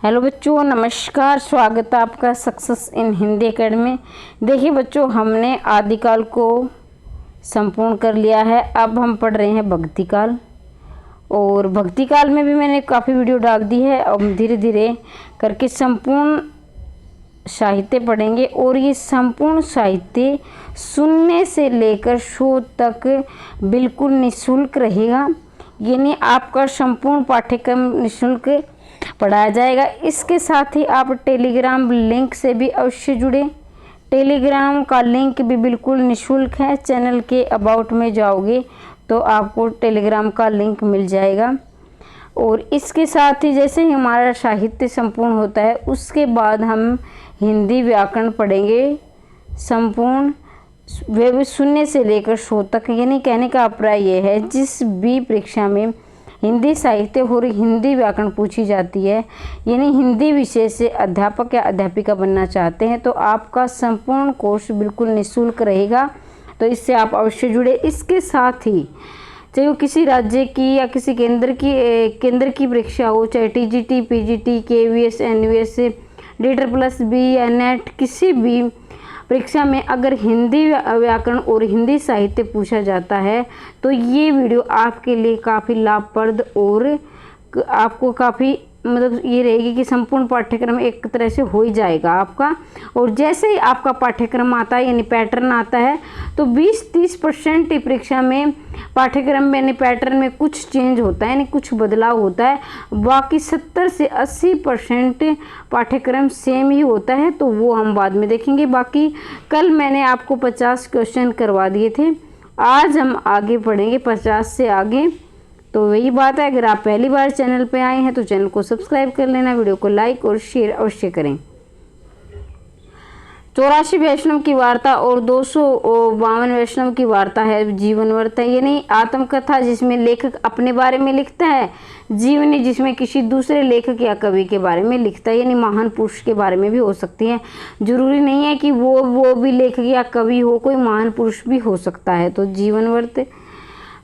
Hello बच्चों, नमस्कार। स्वागत है आपका सक्सेस इन हिंदी एकेडमी। देखिए बच्चों, हमने आदिकाल को संपूर्ण कर लिया है। अब हम पढ़ रहे हैं भक्तिकाल, और भक्तिकाल में भी मैंने काफ़ी वीडियो डाल दी है। अब धीरे धीरे करके संपूर्ण साहित्य पढ़ेंगे, और ये संपूर्ण साहित्य सुनने से लेकर शोध तक बिल्कुल निःशुल्क रहेगा। यानी आपका संपूर्ण पाठ्यक्रम निःशुल्क पढ़ाया जाएगा। इसके साथ ही आप टेलीग्राम लिंक से भी अवश्य जुड़े। टेलीग्राम का लिंक भी बिल्कुल निःशुल्क है। चैनल के अबाउट में जाओगे तो आपको टेलीग्राम का लिंक मिल जाएगा। और इसके साथ ही जैसे ही हमारा साहित्य संपूर्ण होता है, उसके बाद हम हिंदी व्याकरण पढ़ेंगे संपूर्ण, वे भी सुनने से लेकर शोध तक। यानी कहने का अभिप्राय ये है, जिस भी परीक्षा में हिंदी साहित्य और हिंदी व्याकरण पूछी जाती है, यानी हिंदी विषय से अध्यापक या अध्यापिका बनना चाहते हैं, तो आपका संपूर्ण कोर्स बिल्कुल निःशुल्क रहेगा। तो इससे आप अवश्य जुड़े। इसके साथ ही चाहे वो किसी राज्य की या किसी केंद्र की परीक्षा हो, चाहे TGT, PGT, KVS, NVS, leader plus B या नेट, किसी भी परीक्षा में अगर हिंदी व्याकरण और हिंदी साहित्य पूछा जाता है, तो ये वीडियो आपके लिए काफ़ी लाभप्रद और आपको काफ़ी मतलब ये रहेगी कि संपूर्ण पाठ्यक्रम एक तरह से हो ही जाएगा आपका। और जैसे ही आपका पाठ्यक्रम आता है, यानी पैटर्न आता है, तो 20-30% परीक्षा में पाठ्यक्रम में यानी पैटर्न में कुछ चेंज होता है, यानी कुछ बदलाव होता है। बाकी 70 से 80% पाठ्यक्रम सेम ही होता है, तो वो हम बाद में देखेंगे। बाकी कल मैंने आपको 50 क्वेश्चन करवा दिए थे, आज हम आगे पढ़ेंगे 50 से आगे। तो वही बात है, अगर आप पहली बार चैनल पे आए हैं तो चैनल को सब्सक्राइब कर लेना, वीडियो को लाइक और शेयर अवश्य करें। 84 वैष्णव की वार्ता और 252 वैष्णव की वार्ता है जीवन वर्त, यानी आत्मकथा जिसमें लेखक अपने बारे में लिखता है, जीवनी जिसमें किसी दूसरे लेखक या कवि के बारे में लिखता है, यानी महान पुरुष के बारे में भी हो सकती है। जरूरी नहीं है कि वो भी लेखक या कवि हो, कोई महान पुरुष भी हो सकता है। तो जीवन वर्त।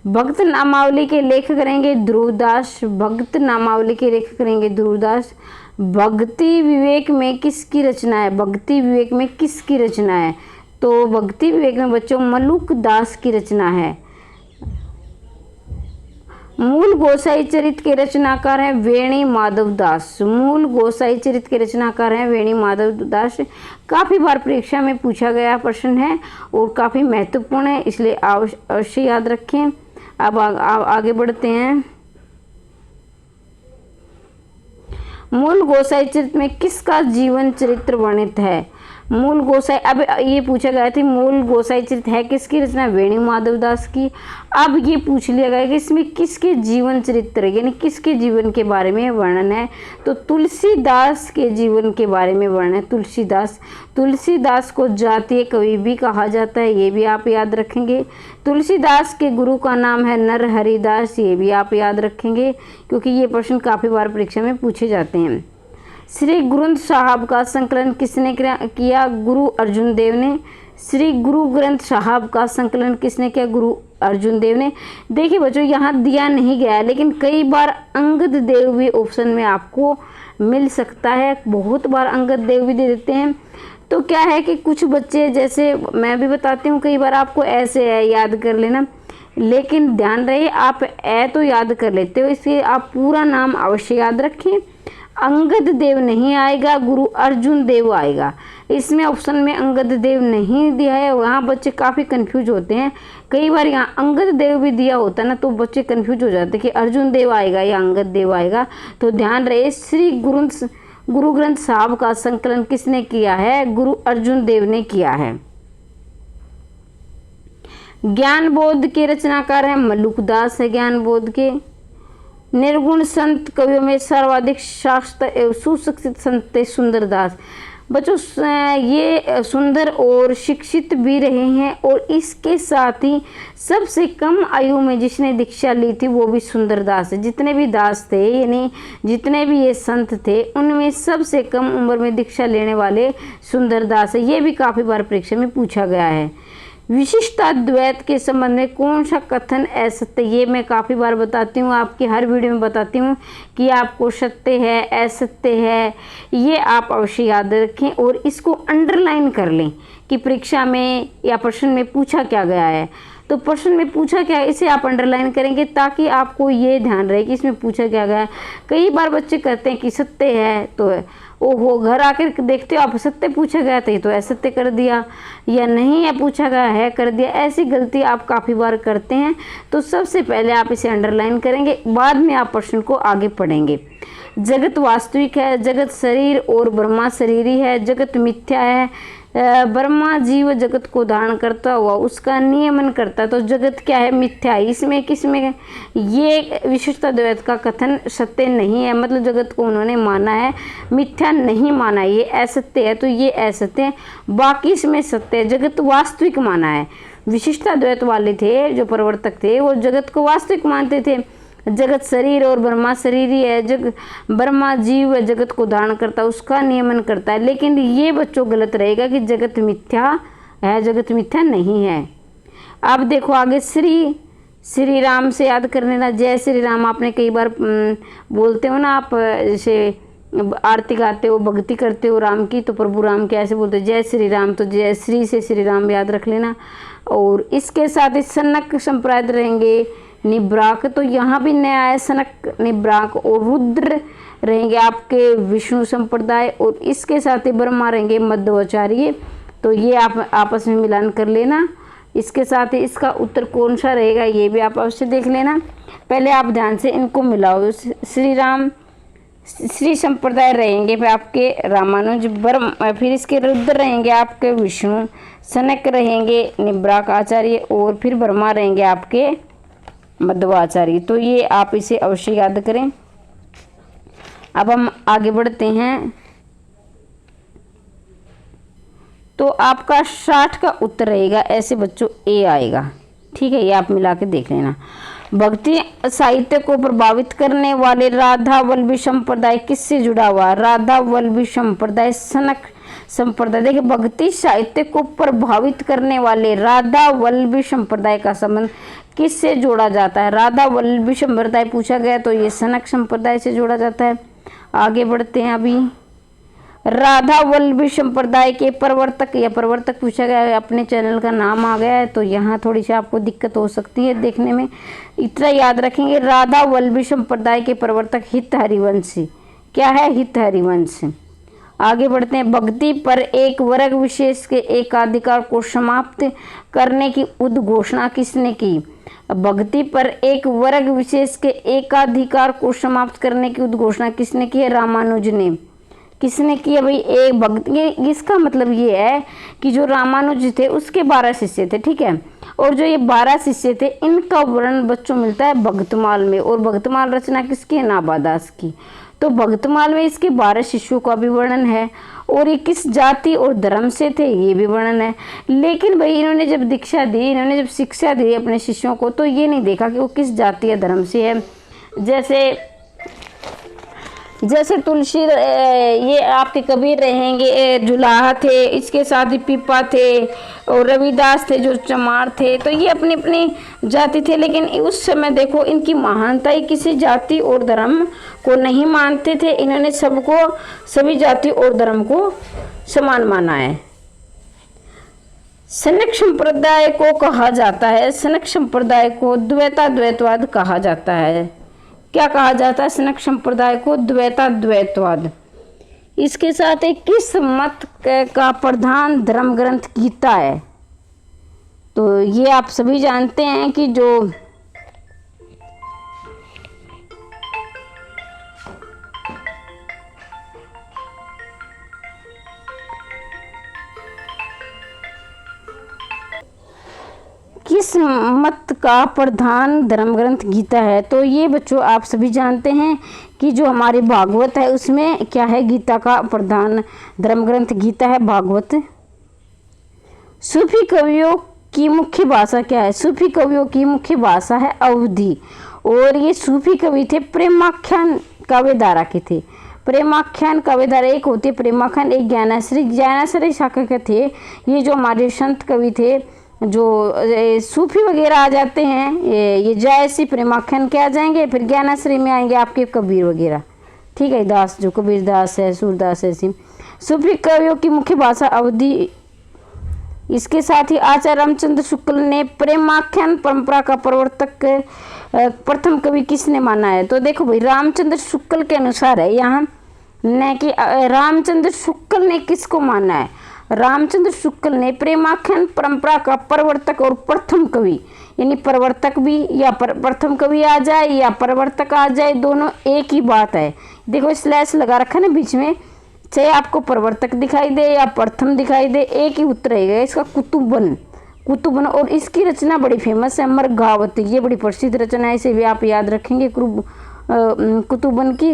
भक्त नामावली के लेखक रहेंगे ध्रुवदास। भक्त नामावली के लेखक रहेंगे ध्रुवदास। भक्ति विवेक में किसकी रचना है? भक्ति विवेक में किसकी रचना है? तो भक्ति विवेक में बच्चों मलुक दास की रचना है। मूल गोसाई चरित के रचनाकार हैं वेणी माधव दास। मूल गोसाई चरित के रचनाकार हैं वेणी माधव दास। काफ़ी बार परीक्षा में पूछा गया प्रश्न है और काफ़ी महत्वपूर्ण है, इसलिए अवश्य याद रखें। अब आगे बढ़ते हैं। मूल गोसाई चरित में किसका जीवन चरित्र वर्णित है? मूल गोसाई, अब ये पूछा गया था मूल गोसाई चरित है किसकी रचना? वेणी माधव दास की। अब ये पूछ लिया गया कि इसमें किसके जीवन चरित्र यानी किसके जीवन के बारे में वर्णन है? तो तुलसीदास के जीवन के बारे में वर्णन है। तुलसीदास को जातीय कवि भी कहा जाता है, ये भी आप याद रखेंगे। तुलसीदास के गुरु का नाम है नरहरिदास, ये भी आप याद रखेंगे, क्योंकि ये प्रश्न काफ़ी बार परीक्षा में पूछे जाते हैं। श्री ग्रंथ साहब का संकलन किसने किया? गुरु अर्जुन देव ने। श्री गुरु ग्रंथ साहब का संकलन किसने किया? गुरु अर्जुन देव ने। देखिए बच्चों, यहाँ दिया नहीं गया है, लेकिन कई बार अंगद देव भी ऑप्शन में आपको मिल सकता है। बहुत बार अंगद देव भी दे देते हैं। तो क्या है कि कुछ बच्चे, जैसे मैं भी बताती हूँ, कई बार आपको ऐसे है याद कर लेना, लेकिन ध्यान रहे आप तो याद कर लेते हो, इसलिए आप पूरा नाम अवश्य याद रखें। अंगद देव नहीं आएगा, गुरु अर्जुन देव आएगा। इसमें ऑप्शन में अंगद देव नहीं दिया है, वहाँ बच्चे काफ़ी कंफ्यूज होते हैं। कई बार यहाँ अंगद देव भी दिया होता है ना, तो बच्चे कंफ्यूज हो जाते हैं कि अर्जुन देव आएगा या अंगद देव आएगा। तो ध्यान रहे, श्री गुरु ग्रंथ साहब का संकलन किसने किया है? गुरु अर्जुन देव ने किया है। ज्ञान बोध के रचनाकार हैं मलुक दास है ज्ञान बोध के। निर्गुण संत कवियों में सर्वाधिक शास्त्र एवं सुशिक्षित संत सुंदरदास। बच्चों, ये सुंदर और शिक्षित भी रहे हैं, और इसके साथ ही सबसे कम आयु में जिसने दीक्षा ली थी वो भी सुंदरदास है। जितने भी दास थे, यानी जितने भी ये संत थे, उनमें सबसे कम उम्र में दीक्षा लेने वाले सुंदरदास है। ये भी काफ़ी बार परीक्षा में पूछा गया है। विशिष्टा द्वैत के संबंध में कौन सा कथन असत्य, ये मैं काफ़ी बार बताती हूँ, आपकी हर वीडियो में बताती हूँ कि आपको सत्य है असत्य है, ये आप अवश्य याद रखें और इसको अंडरलाइन कर लें कि परीक्षा में या प्रश्न में पूछा क्या गया है। तो प्रश्न में पूछा क्या है इसे आप अंडरलाइन करेंगे ताकि आपको ये ध्यान रहे कि इसमें पूछा क्या गया है। कई बार बच्चे कहते हैं कि सत्य है तो ओहो, घर आकर देखते हो आप सत्य पूछा गया था तो असत्य कर दिया, या नहीं है पूछा गया है कर दिया। ऐसी गलती आप काफ़ी बार करते हैं। तो सबसे पहले आप इसे अंडरलाइन करेंगे, बाद में आप प्रश्न को आगे पढ़ेंगे। जगत वास्तविक है, जगत शरीर और ब्रह्मा शरीरी है, जगत मिथ्या है, ब्रह्मा जीव जगत को धारण करता हुआ उसका नियमन करता है। तो जगत क्या है, मिथ्या है। इसमें किसमें ये विशिष्टा द्वैत का कथन सत्य नहीं है, मतलब जगत को उन्होंने माना है, मिथ्या नहीं माना, ये असत्य है। तो ये असत्य है, बाकी इसमें सत्य है, जगत वास्तविक माना है। विशिष्टा द्वैत वाले थे जो प्रवर्तक थे वो जगत को वास्तविक मानते थे। जगत शरीर और ब्रह्मा शरीरी है, ब्रह्मा जीव जगत को धारण करता है उसका नियमन करता है। लेकिन ये बच्चों गलत रहेगा कि जगत मिथ्या है, जगत मिथ्या नहीं है। अब देखो आगे श्री राम से याद कर लेना। जय श्री राम आपने कई बार बोलते हो ना, आप जैसे आरती गाते हो भक्ति करते हो राम की, तो प्रभु राम के ऐसे बोलते जय श्री राम, तो जय श्री से श्री राम याद रख लेना। और इसके साथ ही सनक संप्रदाय रहेंगे, निब्राक, तो यहाँ भी नया है सनक निब्राक, और रुद्र रहेंगे आपके विष्णु संप्रदाय, और इसके साथ ही ब्रह्मा रहेंगे मध्वाचार्य। तो ये आप आपस में मिलान कर लेना। इसके साथ ही इसका उत्तर कौन सा रहेगा ये भी आप अवश्य देख लेना। पहले आप ध्यान से इनको मिलाओ। श्री राम श्री संप्रदाय रहेंगे फिर आपके रामानुज, फिर इसके रुद्र रहेंगे आपके विष्णु, सनक रहेंगे निब्राक आचार्य, और फिर ब्रह्मा रहेंगे आपके मध्वाचार्य। तो ये आप इसे अवश्य याद करें। अब हम आगे बढ़ते हैं। तो आपका 60 का उत्तर रहेगा ऐसे बच्चों ए आएगा, ठीक है, ये आप मिला के देख लेना। भक्ति साहित्य को प्रभावित करने वाले राधा वल्लभी संप्रदाय किससे जुड़ा हुआ? राधा वल्लभी संप्रदाय सनक संप्रदाय। देखिए भक्ति साहित्य को प्रभावित करने वाले राधा वल्लभी संप्रदाय का संबंध किससे जोड़ा जाता है? राधा वल्लभी संप्रदाय पूछा गया तो ये सनक संप्रदाय से जोड़ा जाता है। आगे बढ़ते हैं। अभी राधा वल्लभी संप्रदाय के प्रवर्तक या प्रवर्तक पूछा गया है, अपने चैनल का नाम आ गया है तो यहाँ थोड़ी सी आपको दिक्कत हो सकती है देखने में। इतना याद रखेंगे, राधा वल्लभी संप्रदाय के प्रवर्तक हित हरिवंशी। क्या है? हित हरिवंश। आगे बढ़ते हैं। भक्ति पर एक वर्ग विशेष के एकाधिकार को समाप्त करने की उद्घोषणा किसने की? भक्ति पर एक वर्ग विशेष के एकाधिकार को समाप्त करने की उद्घोषणा किसने की है? रामानुज ने। किसने की है भाई? एक भक्ति। इसका मतलब ये है कि जो रामानुज थे उसके 12 शिष्य थे, ठीक है, और जो ये 12 शिष्य थे इनका वर्णन बच्चों मिलता है भक्तमाल में। और भक्तमाल रचना किसकी है? नाभादास की। तो भक्तमाल में इसके 12 शिष्यों का भी वर्णन है, और ये किस जाति और धर्म से थे ये भी वर्णन है। लेकिन भाई इन्होंने जब दीक्षा दी, इन्होंने जब शिक्षा दी अपने शिष्यों को, तो ये नहीं देखा कि वो किस जाति या धर्म से है। जैसे तुलसी, ये आपके कबीर रहेंगे जुलाहा थे, इसके साथ ही पीपा थे, और रविदास थे जो चमार थे। तो ये अपनी अपनी जाति थे, लेकिन उस समय देखो इनकी महानता ही किसी जाति और धर्म को नहीं मानते थे। इन्होंने सभी जाति और धर्म को समान माना है। सनक संप्रदाय को कहा जाता है, सनक संप्रदाय को द्वैतवाद कहा जाता है। क्या कहा जाता है? सनक संप्रदाय को द्वैतवाद। इसके साथ एक किस मत का प्रधान धर्म ग्रंथ गीता है? तो ये आप सभी जानते हैं कि जो किस मत का प्रधान धर्म ग्रंथ गीता है? तो ये बच्चों आप सभी जानते हैं कि जो हमारे भागवत है उसमें क्या है? गीता का प्रधान धर्म ग्रंथ गीता है, भागवत। सूफी कवियों की मुख्य भाषा क्या है? सूफी कवियों की मुख्य भाषा है अवधी, और ये सूफी कवि थे प्रेमाख्यान काव्यधारा के थे। प्रेमाख्यान काव्यधारा एक होती है प्रेमाख्यान, एक ज्ञानाश्रय शाखा के थे। ये जो हमारे संत कवि थे जो सूफी वगैरह आ जाते हैं, ये जायसी प्रेमाख्यान के आ जाएंगे, फिर ज्ञानाश्री में आएंगे आपके कबीर वगैरह, ठीक है, दास जो कबीर दास है, सूरदास है, ऐसी सूफी कवियों की मुख्य भाषा अवधी। इसके साथ ही आचार्य रामचंद्र शुक्ल ने प्रेमाख्यान परंपरा का प्रवर्तक प्रथम कवि किसने माना है? तो देखो भाई, रामचंद्र शुक्ल के अनुसार है यहाँ, न कि रामचंद्र शुक्ल ने किसको माना है। रामचंद्र शुक्ल ने प्रेमाख्यान परंपरा का प्रवर्तक और प्रथम कवि, यानी प्रवर्तक भी या प्रथम कवि आ जाए या प्रवर्तक आ जाए, दोनों एक ही बात है। देखो स्लैश लगा रखा है ना बीच में, चाहे आपको प्रवर्तक दिखाई दे या प्रथम दिखाई दे, एक ही उत्तर रहेगा इसका, कुतुबन। और इसकी रचना बड़ी फेमस है, मरगावती, ये बड़ी प्रसिद्ध रचना है, इसे भी आप याद रखेंगे, कुतुबन की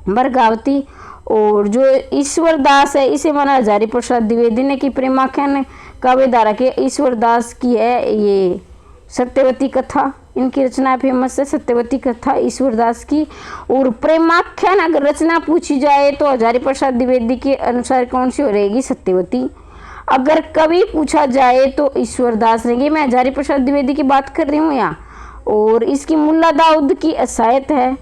मरगावती। और जो ईश्वर दास है, इसे माना हजारी प्रसाद द्विवेदी ने की प्रेमाख्यान काव्यधारा के ईश्वर दास की है ये सत्यवती कथा, इनकी रचना फेमस है, सत्यवती कथा ईश्वर दास की। और प्रेमाख्यान अगर रचना पूछी जाए तो हजारी प्रसाद द्विवेदी के अनुसार कौन सी हो रहेगी? सत्यवती। अगर कवि पूछा जाए तो ईश्वर दास रहेंगे, मैं हजारी प्रसाद द्विवेदी की बात कर रही हूँ यहाँ। और इसकी मुल्ला दाऊद की असायत है।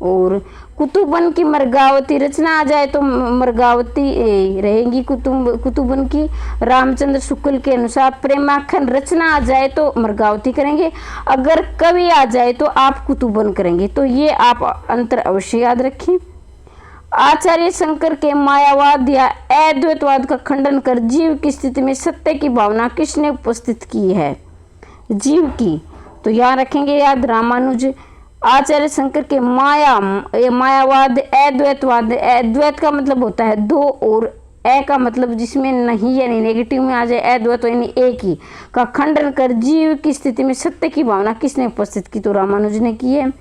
और कुतुबन की मरगावती रचना आ जाए तो मरगावती रहेगी कुतुबन की। रामचंद्र शुक्ल के अनुसार प्रेमाख्यान रचना आ जाए तो मरगावती करेंगे, अगर कवि आ जाए तो आप कुतुबन करेंगे। तो ये आप अंतर अवश्य याद रखें। आचार्य शंकर के मायावाद या अद्वैतवाद का खंडन कर जीव की स्थिति में सत्य की भावना किसने उपस्थित की है? जीव की। तो यहाँ रखेंगे याद, रामानुज। आचार्य शंकर के मायावाद, अद्वैतवाद, अद्वैत का मतलब होता है दो, और ए का मतलब जिसमें नहीं यानी नेगेटिव में आ जाए, अद्वैत यानी एक ही का खंडन कर जीव की स्थिति में सत्य की भावना किसने उपस्थित की? तो रामानुज ने की है।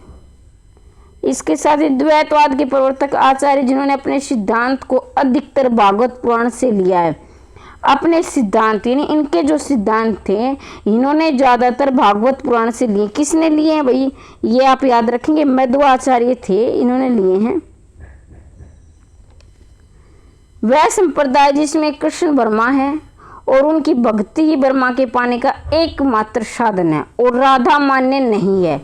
इसके साथ ही द्वैतवाद के प्रवर्तक आचार्य, जिन्होंने अपने सिद्धांत को अधिकतर भागवत पुराण से लिया है। अपने सिद्धांत यानी इनके जो सिद्धांत थे, इन्होंने ज्यादातर भागवत पुराण से लिए। किसने लिए हैं भाई? ये आप याद रखेंगे, मध्वाचार्य थे, इन्होंने लिए हैं। वह संप्रदाय जिसमें कृष्ण वर्मा है और उनकी भक्ति ही वर्मा के पाने का एकमात्र साधन है और राधा मान्य नहीं है।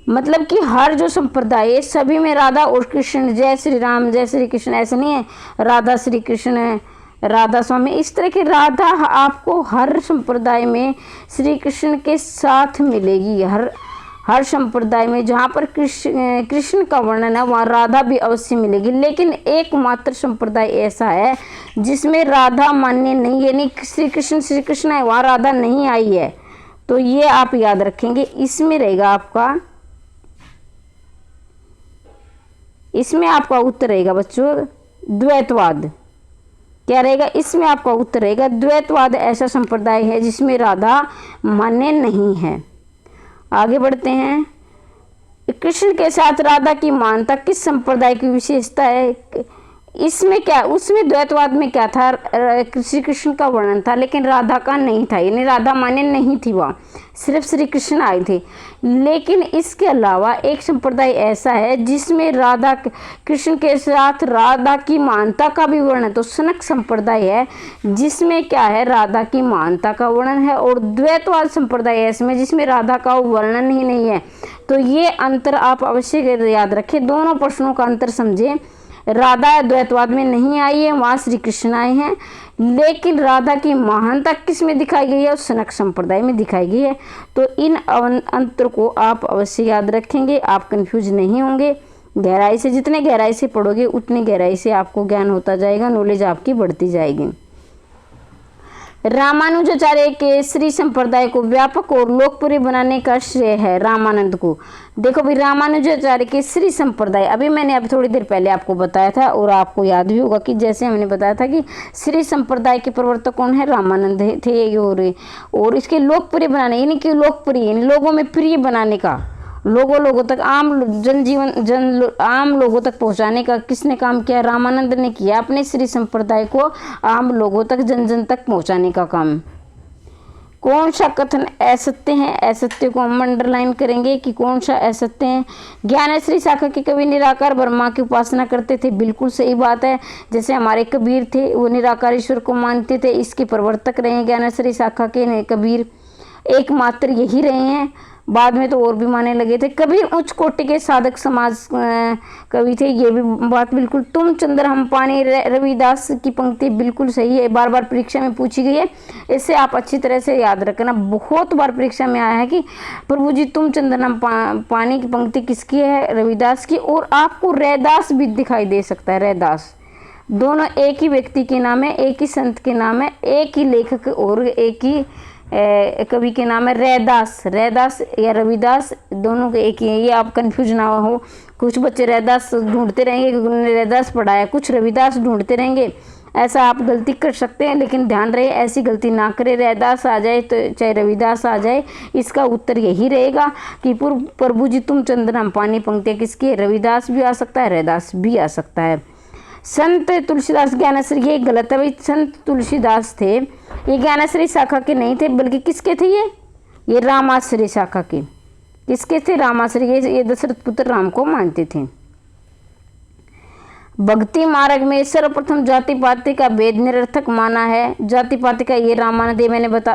मतलब कि हर जो संप्रदाय है सभी में राधा और कृष्ण, जय श्री राम जय श्री कृष्ण, ऐसा नहीं है राधा श्री कृष्ण है, राधा स्वामी, इस तरह की राधा आपको हर संप्रदाय में श्री कृष्ण के साथ मिलेगी। हर संप्रदाय में जहाँ पर कृष्ण का वर्णन है वहाँ राधा भी अवश्य मिलेगी। लेकिन एकमात्र संप्रदाय ऐसा है जिसमें राधा मान्य नहीं, यानी श्री कृष्ण है, वहाँ राधा नहीं आई है। तो ये आप याद रखेंगे। इसमें रहेगा आपका, इसमें आपका उत्तर रहेगा बच्चों द्वैतवाद। क्या रहेगा? इसमें आपका उत्तर रहेगा द्वैतवाद ऐसा संप्रदाय है जिसमें राधा मान्य नहीं है। आगे बढ़ते हैं। कृष्ण के साथ राधा की मानता किस संप्रदाय की विशेषता है? इसमें क्या, उसमें द्वैतवाद में क्या था? श्री कृष्ण का वर्णन था लेकिन राधा का नहीं था, यानी राधा मान्य नहीं थी, वहाँ सिर्फ श्री कृष्ण आए थे। लेकिन इसके अलावा एक संप्रदाय ऐसा है जिसमें राधा कृष्ण के साथ राधा की मानता का भी वर्णन, तो सनक संप्रदाय है जिसमें क्या है? राधा की मानता का वर्णन है। और द्वैतवाद संप्रदाय है इसमें जिसमें राधा का वर्णन ही नहीं है। तो ये अंतर आप अवश्य याद रखें, दोनों प्रश्नों का अंतर समझें। राधा द्वैतवाद में नहीं आई है, वहाँ श्री कृष्ण आए हैं, लेकिन राधा की महानता किस में दिखाई गई है? उस सनक संप्रदाय में दिखाई गई है। तो इन अंतर को आप अवश्य याद रखेंगे, आप कंफ्यूज नहीं होंगे। गहराई से, जितने गहराई से पढ़ोगे उतनी गहराई से आपको ज्ञान होता जाएगा, नॉलेज आपकी बढ़ती जाएगी। रामानुजाचार्य के श्री संप्रदाय को व्यापक और लोकप्रिय बनाने का श्रेय है रामानंद को। देखो भाई, रामानुजाचार्य के श्री संप्रदाय, अभी मैंने अभी थोड़ी देर पहले आपको बताया था और आपको याद भी होगा कि जैसे हमने बताया था कि श्री संप्रदाय के प्रवर्तक कौन है? रामानंद थे। और इसके लोकप्रिय बनाने, यानी कि लोकप्रिय लोगों में प्रिय बनाने का, लोगों तक आम लोगों तक पहुंचाने का किसने काम किया? रामानंद ने किया। अपने श्री संप्रदाय को आम लोगों तक, जन जन तक पहुंचाने का काम। कौन सा कथन असत्य है, असत्य को हम अंडरलाइन करेंगे कि कौन सा असत्य है। ज्ञानेश्वरी शाखा के कवि निराकार ब्रह्मा की उपासना करते थे, बिल्कुल सही बात है। जैसे हमारे कबीर थे वो निराकार ईश्वर को मानते थे, इसके प्रवर्तक रहे हैं ज्ञानेश्वरी शाखा के कबीर, एकमात्र यही रहे हैं। बाद में तो और भी मानने लगे थे। कबीर उच्च कोटि के साधक समाज कवि थे, ये भी बात बिल्कुल। तुम चंद्र हम पानी, रविदास की पंक्ति बिल्कुल सही है, बार बार परीक्षा में पूछी गई है, इससे आप अच्छी तरह से याद रखना। बहुत बार परीक्षा में आया है कि प्रभु जी तुम चंद्र हम पानी की पंक्ति किसकी है, रविदास की। और आपको रैदास भी दिखाई दे सकता है, रैदास, दोनों एक ही व्यक्ति के नाम है, एक ही संत के नाम है, एक ही लेखक और एक ही कवि के नाम है रैदास। रैदास या रविदास दोनों के एक ही है, ये आप कंफ्यूज ना हो। कुछ बच्चे रैदास ढूंढते रहेंगे क्योंकि उन्होंने रैदास पढ़ा है, कुछ रविदास ढूंढते रहेंगे, ऐसा आप गलती कर सकते हैं। लेकिन ध्यान रहे ऐसी गलती ना करें, रैदास आ जाए तो चाहे रविदास आ जाए, इसका उत्तर यही रहेगा कि प्रभु जी तुम चंद्र हम पानी पंक्तियाँ किसकी है, रविदास भी आ सकता है, रैदास भी आ सकता है। संत तुलसीदास ज्ञानेश्वरी, ये गलत है भाई। संत तुलसीदास थे ये ज्ञानेश्वरी शाखा के नहीं थे, बल्कि किसके थे ये रामाश्रय शाखा के। किसके थे, रामाश्रय, ये दशरथ पुत्र राम को मानते थे। भक्ति मार्ग में सर्वप्रथम जाति पाति का भेद निरर्थक माना है। जाति पाति का ये रामानंद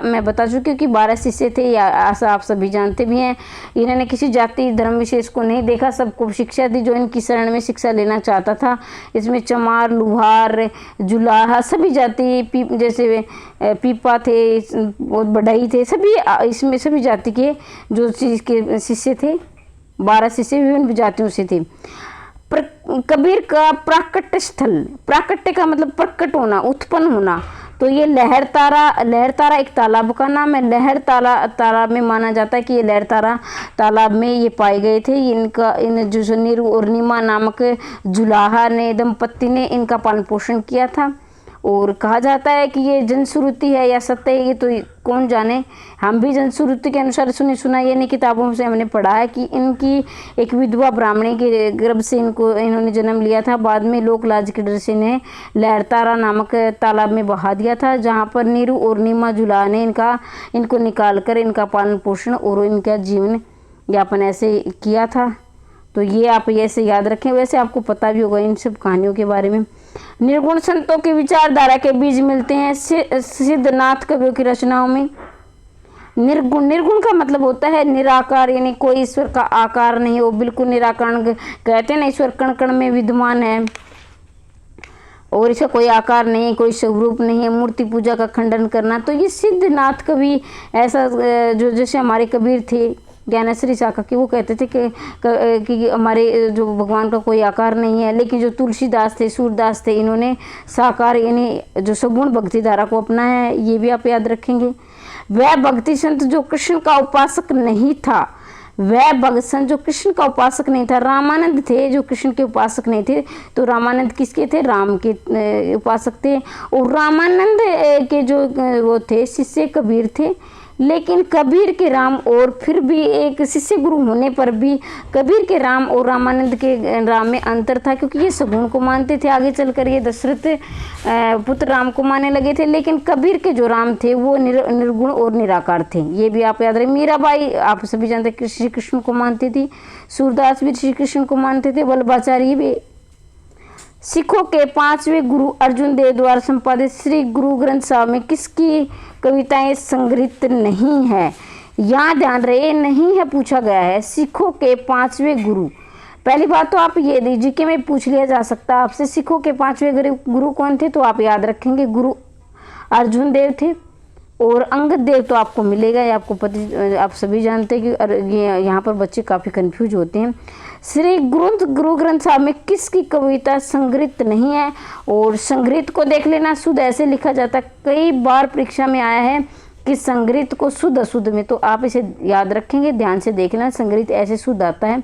मैं बता चुकी हूँ कि 12 शिष्य थे, या ऐसा आप सभी जानते भी हैं। इन्होंने किसी जाति धर्म विशेष को नहीं देखा, सबको शिक्षा दी जो इनकी शरण में शिक्षा लेना चाहता था। इसमें चमार, लुहार, जुलाहा सभी जाति, जैसे पीपा थे और बढ़ई थे, सभी इसमें सभी जाति के जो चीज़ के शिष्य थे, 12 शिष्य विभिन्न जातियों से थे। कबीर का प्राकट्य स्थल, प्राकट्य का मतलब प्रकट होना, उत्पन्न होना, तो ये लहर तारा, लहर तारा एक तालाब का नाम है। लहर तालाब में माना जाता है कि ये लहर तारा तालाब में ये पाए गए थे। इन जो नीरू और नीमा नामक जुलाहा ने दंपत्ति ने इनका पालन पोषण किया था। और कहा जाता है कि ये जनश्रुति है या सत्य है, ये तो कौन जाने। हम भी जनश्रुति के अनुसार सुना यानी किताबों से हमने पढ़ा है कि इनकी एक विधवा ब्राह्मणी के गर्भ से इन्होंने जन्म लिया था। बाद में लोक लाज के डर से इन्हें लहरतारा नामक तालाब में बहा दिया था, जहाँ पर नीरू और नीमा जुला ने इनको निकाल कर इनका पालन पोषण और इनका जीवन यापन ऐसे किया था। तो ये आप ऐसे याद रखें। वैसे आपको पता भी होगा इन सब कहानियों के बारे में। निर्गुण संतों की विचारधारा के बीज मिलते हैं सिद्धनाथ कवियों की रचनाओं में। निर्गुण का मतलब होता है निराकार, यानी कोई ईश्वर का आकार नहीं हो, बिल्कुल निराकार। कहते हैं ना ईश्वर कण कण में विद्यमान है और इसका कोई आकार नहीं, कोई स्वरूप नहीं है, मूर्ति पूजा का खंडन करना। तो ये सिद्धनाथ कवि ऐसा जो जैसे हमारे कबीर थे ज्ञानेश्वरी शाखा के, वो कहते थे कि हमारे जो भगवान का कोई आकार नहीं है। लेकिन जो तुलसीदास थे, सूरदास थे, इन्होंने साकार यानी जो सगुण भक्ति धारा को अपनाया है, ये भी आप याद रखेंगे। वह भक्ति संत जो कृष्ण का उपासक नहीं था, वह भक्त संत जो कृष्ण का उपासक नहीं था। रामानंद थे जो कृष्ण के उपासक नहीं थे, तो रामानंद किसके थे, राम के उपासक थे। और रामानंद के जो वो थे शिष्य कबीर थे। लेकिन कबीर के राम और फिर भी एक शिष्य गुरु होने पर भी कबीर के राम और रामानंद के राम में अंतर था, क्योंकि ये सगुण को मानते थे। आगे चलकर ये दशरथ पुत्र राम को मानने लगे थे। लेकिन कबीर के जो राम थे वो निर्गुण और निराकार थे, ये भी आप याद रखें। मीराबाई आप सभी जानते हैं श्री कृष्ण को मानती थी, सूरदास भी श्री कृष्ण को मानते थे, वल्लभाचार्य भी। सिखों के 5वें गुरु अर्जुन देव द्वारा संपादित श्री गुरु ग्रंथ साहब में किसकी कविताएं संग्रहित नहीं है, यहाँ ध्यान रहे नहीं है, पूछा गया है। सिखों के 5वें गुरु, पहली बात तो आप ये दीजिए कि में पूछ लिया जा सकता है आपसे सिखों के 5वें गुरु कौन थे, तो आप याद रखेंगे गुरु अर्जुन देव थे और अंगद देव तो आपको मिलेगा, ये आपको पता, आप सभी जानते हैं कि यहाँ पर बच्चे काफ़ी कंफ्यूज होते हैं। श्री गुरु ग्रंथ साहब में किसकी कविता संग्रहित नहीं है, और संग्रहित को देख लेना, शुद्ध ऐसे लिखा जाता है, कई बार परीक्षा में आया है कि संग्रहित को शुद्ध अशुद्ध में, तो आप इसे याद रखेंगे, ध्यान से देखना, संग्रहित ऐसे शुद्ध आता है,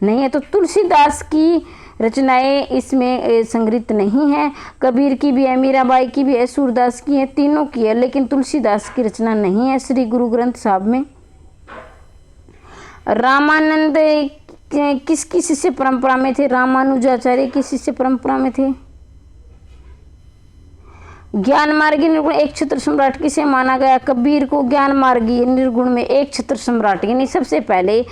नहीं है। तो तुलसीदास की रचनाएं इसमें संग्रहित नहीं है, कबीर की भी है, मीराबाई की भी है, सूरदास की है, तीनों की है, लेकिन तुलसीदास की रचना नहीं है श्री गुरु ग्रंथ साहब में। रामानंद किसकी शिष्य परंपरा में थे, रामानुजाचार्य की शिष्य परंपरा में थे। ज्ञान मार्गी निर्गुण एक छत्र सम्राट किसे माना गया? कबीर को ज्ञान मार्गी निर्गुण में एक छत्र सम्राट, यानी सबसे पहले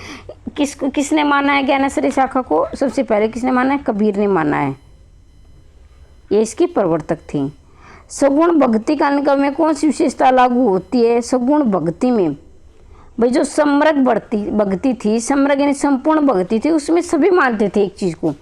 किसने माना है ज्ञानेश्वरी शाखा को? सबसे पहले किसने माना है? कबीर ने माना है। ये इसकी प्रवर्तक थी। सगुण भक्ति कालिका में कौन सी विशेषता लागू होती है? सगुण भक्ति में भाई जो सम्रग भक्ति थी, सम्रग यानी संपूर्ण भक्ति थी, उसमें सभी मानते थे एक चीज को।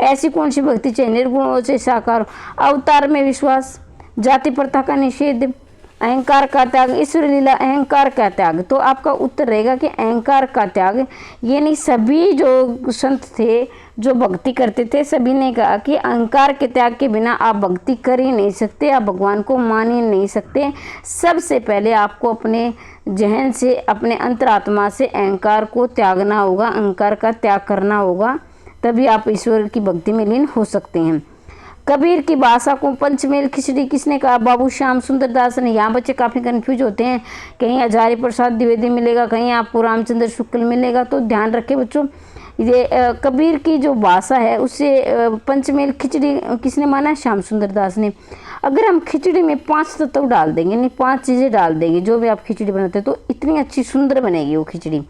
ऐसी कौन सी भक्ति? चाहे निर्गुण हो चाहे साकार, अवतार में विश्वास, जाति प्रथा का निषेध, अहंकार का त्याग, ईश्वर लीला, अहंकार का त्याग। तो आपका उत्तर रहेगा कि अहंकार का त्याग। यानी सभी जो संत थे जो भक्ति करते थे, सभी ने कहा कि अहंकार के त्याग के बिना आप भक्ति कर ही नहीं सकते, आप भगवान को मान ही नहीं सकते। सबसे पहले आपको अपने जहन से, अपने अंतरात्मा से अहंकार को त्यागना होगा, अहंकार का त्याग करना होगा, तभी आप ईश्वर की भक्ति में लीन हो सकते हैं। कबीर की भाषा को पंचमेल खिचड़ी किसने कहा? बाबू श्याम सुंदर दास ने। यहाँ बच्चे काफ़ी कंफ्यूज होते हैं, कहीं हजारी प्रसाद द्विवेदी मिलेगा, कहीं आपको रामचंद्र शुक्ल मिलेगा। तो ध्यान रखें बच्चों, ये कबीर की जो भाषा है उससे पंचमेल खिचड़ी किसने माना है? श्याम सुंदर दास ने। अगर हम खिचड़ी में 5 तत्व डाल देंगे, यानी 5 चीज़ें डाल देंगे, जो भी आप खिचड़ी बनाते हैं, तो इतनी अच्छी सुंदर बनेगी वो खिचड़ी।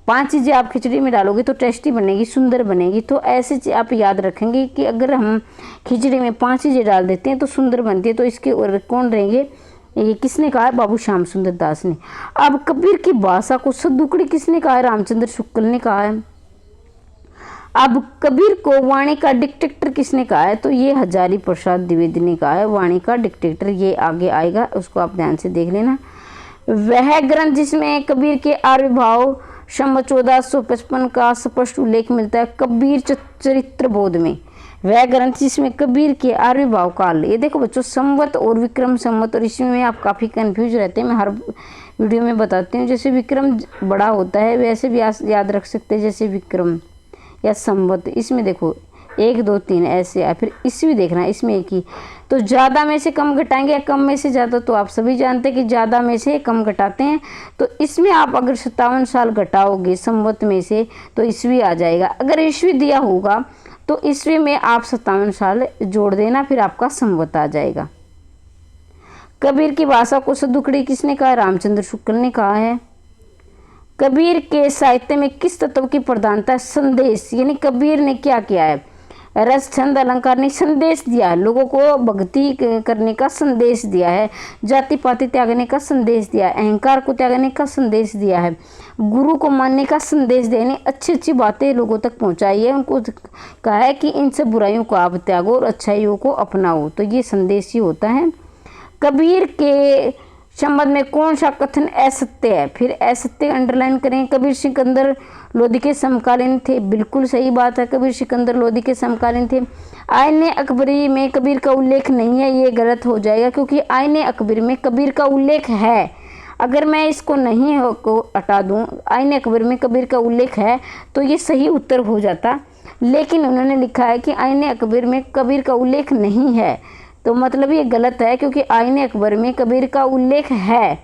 5 चीज़ें आप खिचड़ी में डालोगे तो टेस्टी बनेगी, सुंदर बनेगी। तो ऐसे आप याद रखेंगे कि अगर हम खिचड़ी में 5 चीज़ें डाल देते हैं तो सुंदर बनती है। तो इसके और कौन रहेंगे? ये किसने कहा है? बाबू श्याम सुंदर दास ने। अब कबीर की भाषा को सदुकड़ी किसने कहा है? रामचंद्र शुक्ल ने कहा है। अब कबीर को वाणी का डिक्टेटर किसने कहा है? तो ये हजारी प्रसाद द्विवेदी ने कहा है वाणी का डिक्टेटर। ये आगे आएगा, उसको आप ध्यान से देख लेना। वह ग्रंथ जिसमें कबीर के आविर्भाव संवत 1455 का स्पष्ट उल्लेख मिलता है कबीर चरित्र बोध में। वह ग्रंथ जिसमें कबीर के आविर्भाव काल, ये देखो बच्चों, संवत और विक्रम संवत और इसमें आप काफ़ी कंफ्यूज रहते हैं। मैं हर वीडियो में बताती हूँ। जैसे विक्रम बड़ा होता है वैसे भी याद रख सकते हैं, जैसे विक्रम या संवत। इसमें देखो 1 2 3 ऐसे है, फिर ईस्वी देखना, इसमें एक ही। तो ज़्यादा में से कम घटाएंगे या कम में से ज़्यादा? तो आप सभी जानते हैं कि ज़्यादा में से कम घटाते हैं। तो इसमें आप अगर 57 साल घटाओगे संवत में से तो ईस्वी आ जाएगा। अगर ईस्वी दिया होगा तो ईस्वी में आप 57 साल जोड़ देना, फिर आपका संवत आ जाएगा। कबीर की भाषा को सदुकड़ी किसने कहा? रामचंद्र शुक्ल ने कहा है। कबीर के साहित्य में किस तत्व की प्रधानता है? संदेश। यानी कबीर ने क्या किया है? रस छंद अलंकार ने संदेश दिया है, लोगों को भक्ति करने का संदेश दिया है, जाति पाति त्यागने का संदेश दिया है, अहंकार को त्यागने का संदेश दिया है, गुरु को मानने का संदेश दिया, यानी अच्छी अच्छी बातें लोगों तक पहुंचाई है। उनको कहा है कि इन सब बुराइयों को आप त्यागो और अच्छाइयों को अपनाओ। तो ये संदेश ही होता है। कबीर के संबंध में कौन सा कथन असत्य है? फिर असत्य अंडरलाइन करें। कबीर सिकंदर लोधी के समकालीन थे, बिल्कुल सही बात है, कबीर सिकंदर लोधी के समकालीन थे। आईने अकबरी में कबीर का उल्लेख नहीं है, ये गलत हो जाएगा, क्योंकि आईने अकबरी में कबीर का उल्लेख है। अगर मैं इसको नहीं को हटा दूं, आईने अकबर में कबीर का उल्लेख है, तो ये सही उत्तर हो जाता। लेकिन उन्होंने लिखा है कि आईने अकबर में कबीर का उल्लेख नहीं है, तो मतलब ये गलत है, क्योंकि आईने अकबर में कबीर का उल्लेख है।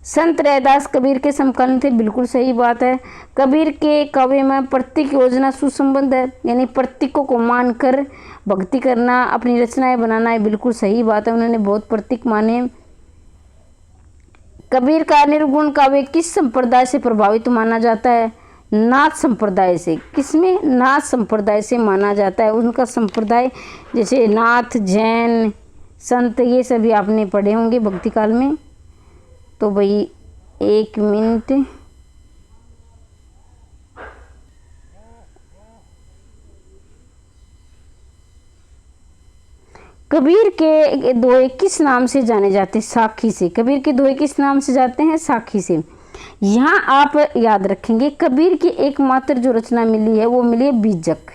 संत रैदास कबीर के समकालीन थे, बिल्कुल सही बात है। कबीर के काव्य में प्रतीक योजना सुसंबद्ध है, यानी प्रतीकों को मानकर भक्ति करना, अपनी रचनाएं बनाना है, बिल्कुल सही बात है। उन्होंने बहुत प्रतीक माने। कबीर का निर्गुण काव्य किस संप्रदाय से प्रभावित माना जाता है? नाथ संप्रदाय से। किसमें? नाथ संप्रदाय से माना जाता है। उनका संप्रदाय जैसे नाथ, जैन, संत, ये सभी आपने पढ़े होंगे भक्ति काल में। तो भाई 1 मिनट, कबीर के दोहे किस नाम से जाने जाते हैं? साखी से। कबीर के दोहे किस नाम से जाते हैं? साखी से। यहाँ आप याद रखेंगे कबीर की एकमात्र जो रचना मिली है वो मिली है बीजक।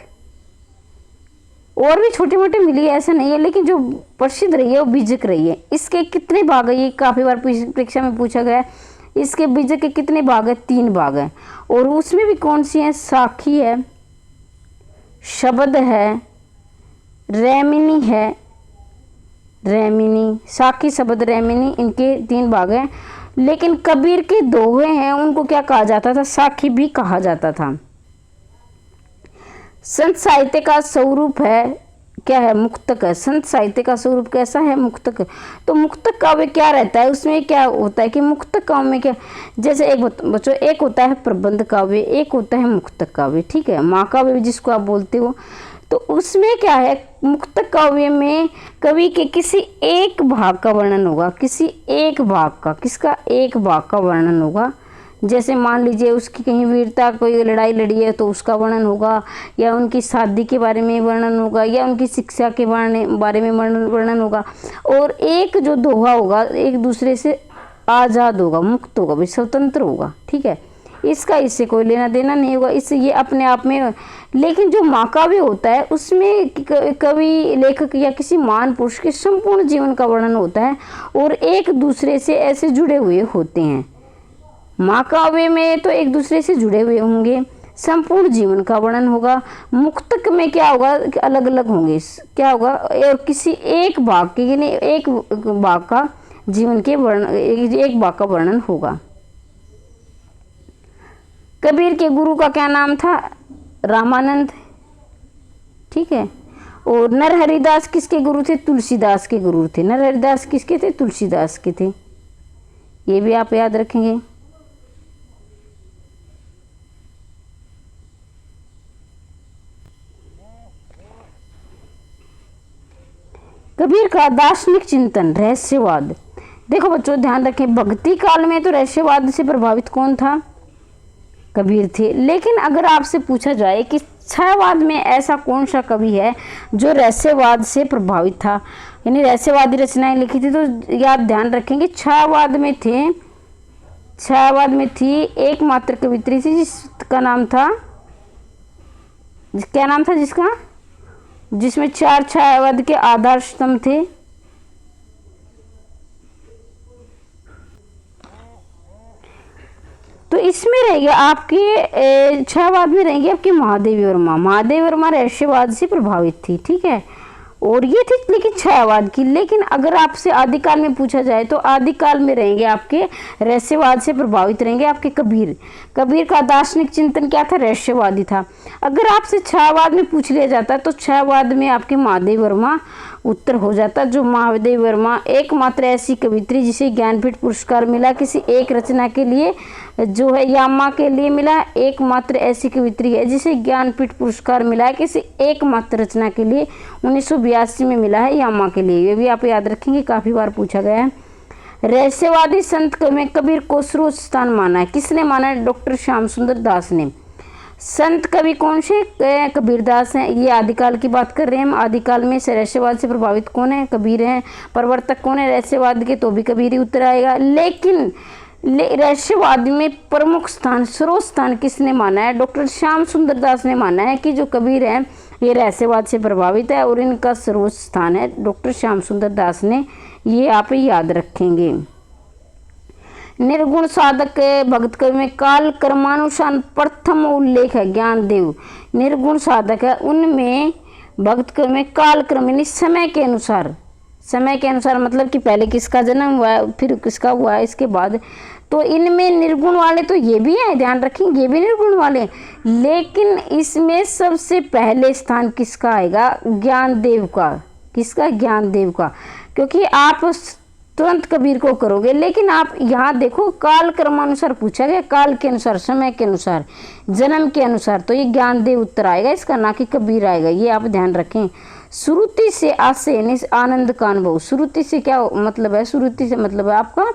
और भी छोटे मोटे मिली है, ऐसा नहीं है, लेकिन जो प्रसिद्ध रही है वो बीजक रही है। इसके कितने भाग है? ये काफ़ी बार परीक्षा में पूछा गया है। इसके बीजक के कितने भाग है? 3 भाग हैं। और उसमें भी कौन सी है? साखी है, शब्द है, रैमिनी है। रैमिनी, साखी, शब्द, रैमिनी, इनके 3 भाग हैं। लेकिन कबीर के दोहे हैं, उनको क्या कहा जाता था? साखी भी कहा जाता था। संत साहित्य का स्वरूप है क्या है, मुक्तक है। संत साहित्य का स्वरूप कैसा है, मुक्तक। तो मुक्तक काव्य क्या रहता है, उसमें क्या होता है कि मुक्तक काव्य में क्या, जैसे एक बच्चों एक होता है प्रबंध काव्य, एक होता है मुक्तक काव्य, ठीक है, महाकाव्य जिसको आप बोलते हो। तो उसमें क्या है, मुक्तक काव्य में कवि के किसी एक भाग का वर्णन होगा, किसी एक भाग का, किसका, एक भाग का वर्णन होगा। जैसे मान लीजिए उसकी कहीं वीरता, कोई लड़ाई लड़ी है तो उसका वर्णन होगा, या उनकी शादी के बारे में वर्णन होगा, या उनकी शिक्षा के बारे में वर्णन होगा। और एक जो दोहा होगा एक दूसरे से आज़ाद होगा, मुक्त होगा, भाई स्वतंत्र होगा, ठीक है, इसका इससे कोई लेना देना नहीं होगा, इससे ये अपने आप में। लेकिन जो महाकाव्य होता है उसमें कवि, लेखक या किसी महान पुरुष के संपूर्ण जीवन का वर्णन होता है और एक दूसरे से ऐसे जुड़े हुए होते हैं। महाकाव्य में तो एक दूसरे से जुड़े हुए होंगे, संपूर्ण जीवन का वर्णन होगा। मुक्तक में क्या होगा, अलग अलग होंगे, क्या होगा, और किसी एक भाग के, यानी एक भाग का जीवन के वर्णन, एक भाग का वर्णन होगा। कबीर के गुरु का क्या नाम था, रामानंद, ठीक है। और नरहरिदास किसके गुरु थे, तुलसीदास के गुरु थे। नरहरिदास किसके थे, तुलसीदास के थे, ये भी आप याद रखेंगे। कबीर का दार्शनिक चिंतन, रहस्यवाद। देखो बच्चों ध्यान रखें, भक्ति काल में तो रहस्यवाद से प्रभावित कौन था, कबीर थे। लेकिन अगर आपसे पूछा जाए कि छायावाद में ऐसा कौन सा कवि है जो रहस्यवाद से प्रभावित था, यानी रहस्यवादी रचनाएं लिखी थी, तो याद ध्यान रखेंगे छायावाद में थे, छायावाद में थी एकमात्र कवित्री थी जिसका नाम था, क्या नाम था जिसका, जिसमें 4 छायावाद के आधार स्तंभ थे। तो इसमें रहेंगे आपके छायावाद में रहेंगे आपके महादेवी वर्मा। महादेवी वर्मा रहस्यवाद से प्रभावित थी, ठीक है, और ये थी लेकिन छायावाद की। लेकिन अगर आपसे आदिकाल में पूछा जाए तो आदिकाल में रहेंगे आपके रहस्यवाद से प्रभावित रहेंगे आपके कबीर। कबीर का दार्शनिक चिंतन क्या था, रहस्यवादी था। अगर आपसे छायावाद में पूछ लिया जाता तो छायावाद में आपके महादेवी वर्मा उत्तर हो जाता। जो महादेवी वर्मा एकमात्र ऐसी कवित्री जिसे ज्ञानपीठ पुरस्कार मिला किसी एक रचना के लिए, जो है यामा के लिए मिला, एकमात्र ऐसी कवित्री है जिसे ज्ञानपीठ पुरस्कार मिला है किसी एकमात्र रचना के लिए, 1982 में मिला है यामा के लिए। ये भी आप याद रखेंगे, काफ़ी बार पूछा गया है। रहस्यवादी संत में कबीर को सर्वोच्च स्थान माना है, किसने माना है, डॉक्टर श्याम सुंदर दास ने। संत कवि कौन से, कबीरदास हैं। ये आदिकाल की बात कर रहे हैं हम, आदिकाल में रहस्यवाद से प्रभावित कौन है, कबीर हैं। प्रवर्तक कौन है रहस्यवाद के, तो भी कबीर ही उत्तर आएगा। लेकिन रहस्यवाद में प्रमुख स्थान, सर्वोच्च स्थान किसने माना है, डॉक्टर श्याम सुंदर दास ने माना है कि जो कबीर हैं ये रहस्यवाद से प्रभावित है और इनका सर्वोच्च स्थान है, डॉक्टर श्याम सुंदर दास ने। ये आप याद रखेंगे। निर्गुण साधक भक्त कवि में काल कर्मानुसार प्रथम उल्लेख है ज्ञानदेव। निर्गुण साधक है उनमें भक्त कवि में काल क्रम यानी समय के अनुसार, समय के अनुसार मतलब कि पहले किसका जन्म हुआ है फिर किसका हुआ है इसके बाद। तो इनमें निर्गुण वाले तो ये भी हैं, ध्यान रखेंगे, ये भी निर्गुण वाले। लेकिन इसमें सबसे पहले स्थान किसका आएगा, ज्ञानदेव का। किसका, ज्ञानदेव का, क्योंकि आप तुरंत कबीर को करोगे। लेकिन आप यहाँ देखो काल क्रमानुसार पूछा गया, काल के अनुसार, समय के अनुसार, जन्म के अनुसार, तो ये ज्ञानदेव उत्तर आएगा इसका, ना कि कबीर आएगा। ये आप ध्यान रखें। श्रुति से आसे यानी आनंद का अनुभव। श्रुति से क्या मतलब है, श्रुति से मतलब है आपका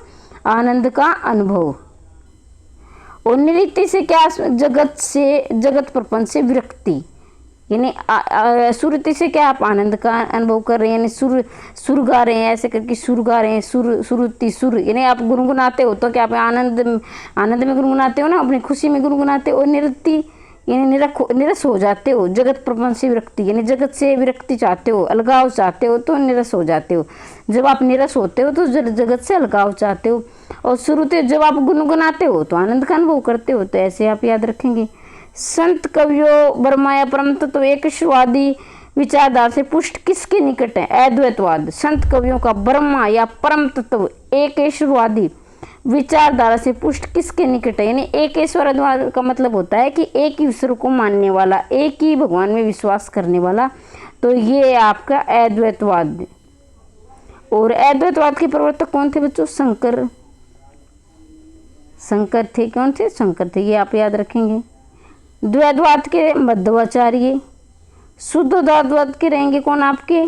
आनंद का अनुभव। और निवृत्ति से क्या, जगत से, जगत प्रपंच से विरक्ति, यानी सुरति से क्या आप आनंद का अनुभव कर रहे हैं, यानी सुर गा रहे हैं, ऐसे करके सुर गा रहे हैं, सुरुति सुर, यानी आप गुनगुनाते हो तो क्या आप आनंद में गुनगुनाते हो ना, अपनी खुशी में गुनगुनाते हो। और निवृत्ति यानी निरस हो जाते हो, जगत प्रपंच से विरक्ति यानी जगत से विरक्ति चाहते हो, अलगाव चाहते हो तो निरस हो जाते हो। जब आप निरस होते हो तो जगत से अलगाव चाहते हो। और श्रुति जब आप गुनगुनाते हो तो आनंद का अनुभव करते हो। तो ऐसे आप याद रखेंगे। संत कवियों वर्मा या परम तत्व एकश्वरवादी विचारधारा से पुष्ट किसके निकट है, अद्वैतवाद। संत कवियों का ब्रह्मा या परम तत्व एकश्वरवादी विचारधारा से पुष्ट किसके निकट है, यानी एकेश्वरवाद का मतलब होता है कि एक ही ईश्वर को मानने वाला, एक ही भगवान में विश्वास करने वाला। तो ये आपका अद्वैतवाद। और अद्वैतवाद के प्रवर्तक कौन थे बच्चों? शंकर थे। कौन थे? शंकर थे, ये आप याद रखेंगे। द्वैतवाद के मध्वाचार्य। शुद्धोद्वैतवाद के रहेंगे कौन आपके?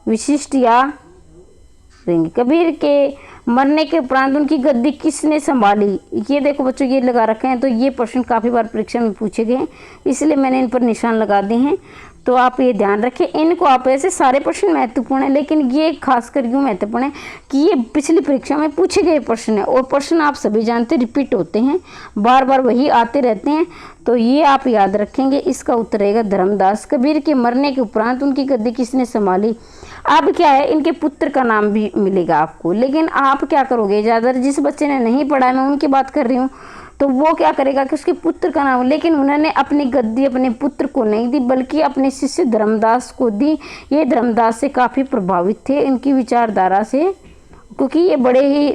विशिष्ट या रहेंगे। कबीर के मरने के उपरांत उनकी गद्दी किसने संभाली? ये देखो बच्चों, ये लगा रखे हैं, तो ये प्रश्न काफ़ी बार परीक्षा में पूछे गए, इसलिए मैंने इन पर निशान लगा दिए हैं। तो आप ये ध्यान रखें, इनको आप ऐसे सारे प्रश्न महत्वपूर्ण हैं, लेकिन ये खासकर क्यों महत्वपूर्ण है कि ये पिछली परीक्षा में पूछे गए प्रश्न है, और प्रश्न आप सभी जानते रिपीट होते हैं, बार बार वही आते रहते हैं। तो ये आप याद रखेंगे। इसका उत्तर रहेगा धर्मदास। कबीर के मरने के उपरांत उनकी गद्दी किसने संभाली? अब क्या है, इनके पुत्र का नाम भी मिलेगा आपको, लेकिन आप क्या करोगे, ज़्यादा जिस बच्चे ने नहीं पढ़ा है, मैं उनकी बात कर रही हूँ, तो वो क्या करेगा कि उसके पुत्र का नाम, लेकिन उन्होंने अपनी गद्दी अपने पुत्र को नहीं दी, बल्कि अपने शिष्य धर्मदास को दी। ये धर्मदास से काफ़ी प्रभावित थे, इनकी विचारधारा से, क्योंकि ये बड़े ही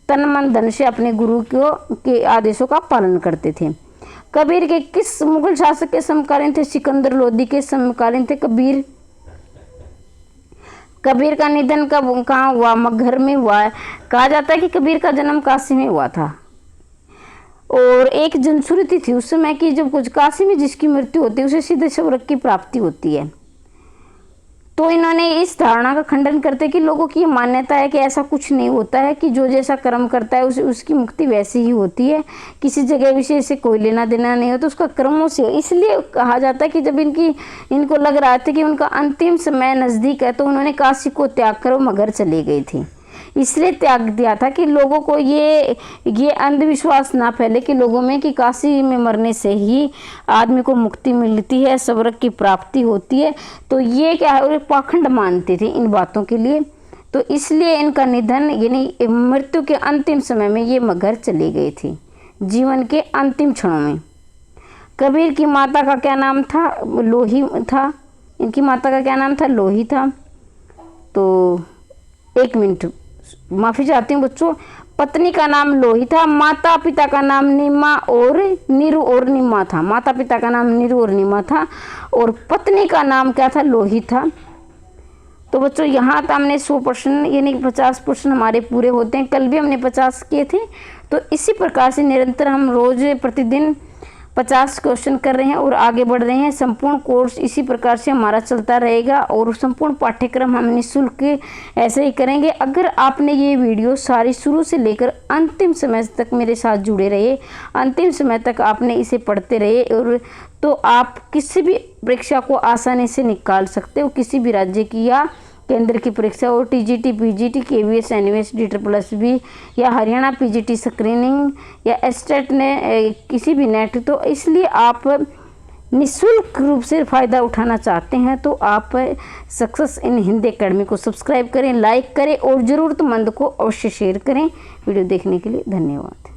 तन मन धन से अपने गुरु के आदेशों का पालन करते थे। कबीर के किस मुगल शासक के समकालीन थे? सिकंदर लोदी के समकालीन थे कबीर। कबीर का निधन कब कहाँ हुआ? मगहर में हुआ है। कहा जाता है कि कबीर का जन्म काशी में हुआ था, और एक जनश्रुति थी उस समय की, जब कुछ काशी में जिसकी मृत्यु होती है उसे सीधे स्वर्ग की प्राप्ति होती है। तो इन्होंने इस धारणा का खंडन करते कि लोगों की ये मान्यता है कि ऐसा कुछ नहीं होता है, कि जो जैसा कर्म करता है उसकी मुक्ति वैसी ही होती है, किसी जगह विशेष से कोई लेना देना नहीं होता, उसका कर्मों से। इसलिए कहा जाता है कि जब इनको लग रहा था कि उनका अंतिम समय नज़दीक है, तो उन्होंने काशी को त्याग कर मगहर चले गए थे। इसलिए त्याग दिया था कि लोगों को ये अंधविश्वास ना फैले कि लोगों में कि काशी में मरने से ही आदमी को मुक्ति मिलती है, स्वर्ग की प्राप्ति होती है। तो ये क्या है, पाखंड मानते थे इन बातों के लिए। तो इसलिए इनका निधन, यानी मृत्यु के अंतिम समय में ये मगहर चले गए थे, जीवन के अंतिम क्षणों में। कबीर की माता का क्या नाम था? लोही था। इनकी माता का क्या नाम था? लोही था। तो एक मिनट, माफ़ी चाहती हूँ बच्चों, पत्नी का नाम लोही था, माता पिता का नाम निमा और नीरू और निमा था। माता पिता का नाम नीरू और निमा था, और पत्नी का नाम क्या था? लोही था। तो बच्चों यहाँ तो हमने 100 प्रश्न, यानी 50 प्रश्न हमारे पूरे होते हैं। कल भी हमने 50 किए थे। तो इसी प्रकार से निरंतर हम रोज प्रतिदिन 50 क्वेश्चन कर रहे हैं और आगे बढ़ रहे हैं। संपूर्ण कोर्स इसी प्रकार से हमारा चलता रहेगा, और संपूर्ण पाठ्यक्रम हम निःशुल्क ऐसे ही करेंगे। अगर आपने ये वीडियो सारी शुरू से लेकर अंतिम समय तक मेरे साथ जुड़े रहे, अंतिम समय तक आपने इसे पढ़ते रहे, और तो आप किसी भी परीक्षा को आसानी से निकाल सकते हो, किसी भी राज्य की या केंद्र की परीक्षा हो, TGT, PGT, KVS, NVS, DSSB या हरियाणा पीजीटी स्क्रीनिंग या एस्टेट ने किसी भी नेट। तो इसलिए आप निःशुल्क रूप से फ़ायदा उठाना चाहते हैं तो आप सक्सेस इन हिंदी एकेडमी को सब्सक्राइब करें, लाइक करें और ज़रूरतमंद को अवश्य शेयर करें। वीडियो देखने के लिए धन्यवाद।